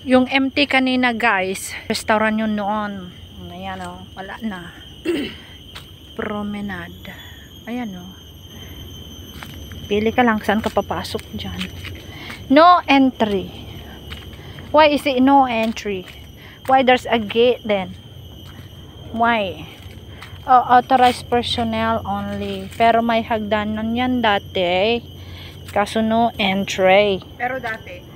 Yung empty kanina guys, restaurant yun noon. Ayan o, wala na. Promenade. Ayan o. Pili ka lang saan ka papasok dyan. No entry. Why is it no entry? Why there's a gate then? Why? Authorized personnel only. Pero may hagdanan yan dati. Kaso no entry. Pero dati,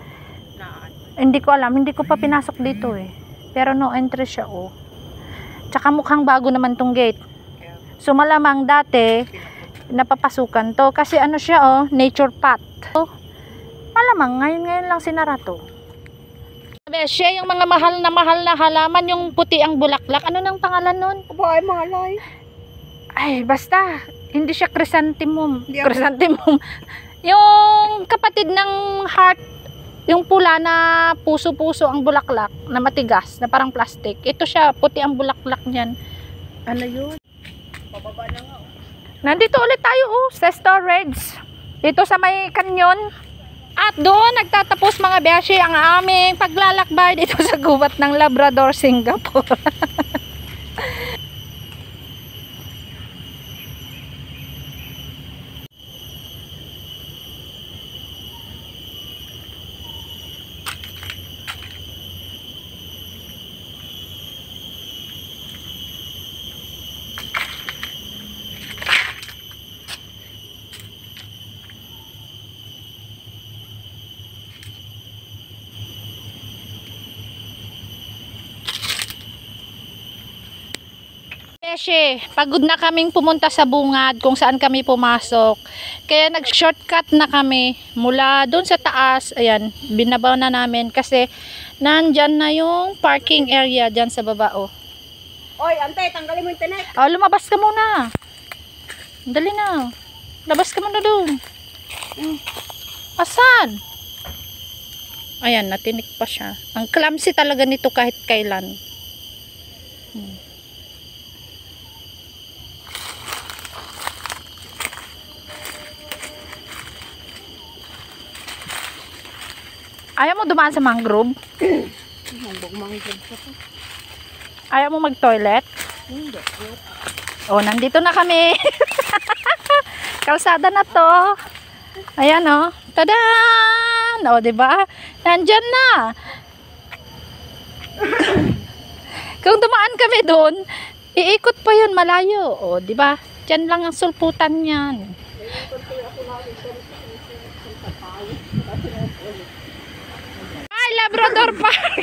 Hindi ko alam. Hindi ko pa pinasok dito eh. Pero no entry siya oh. Tsaka mukhang bago naman tong gate. So malamang dati napapasukan to. Kasi ano siya oh. Nature path. So, malamang ngayon lang sinara to. Siya yung mga mahal na halaman. Yung puti ang bulaklak. Ano nang pangalan nun? aba ay malay. Ay basta. Hindi siya chrysanthemum. Hindi ako- Chrysanthemum. Yung kapatid ng heart. Yung pula na puso-puso ang bulaklak na matigas, na parang plastic. Ito siya, puti ang bulaklak niyan. Ano yun? Pababa na nga. Nandito ulit tayo sa storage. Dito sa may kanyon. At doon nagtatapos mga beshi ang aming paglalakbay dito sa gubat ng Labrador, Singapore. Beshi, pagod na kaming pumunta sa bungad kung saan kami pumasok. Kaya nag-shortcut na kami mula doon sa taas. Ayan, binabaw na namin kasi nandyan na yung parking area dyan sa baba. Oh. Oy, antay, tanggalin mo yung tinik. Lumabas ka muna. Dali na. Labas ka muna doon. Asan? Ayan, natinik pa siya. Ang clumsy talaga nito kahit kailan. Ayaw mo dumaan sa mangrove? Hambog manggod sa to. Ayaw mo mag-toilet? Hindi. Oh, nandito na kami. Kalsada na to. Ayan oh. Tadan! Oh, 'di ba? Nandiyan na. Kung dumaan kami doon, iikot pa 'yun malayo. Oh, 'di ba? Diyan lang ang sulputan niyan. Ay, Labrador Park.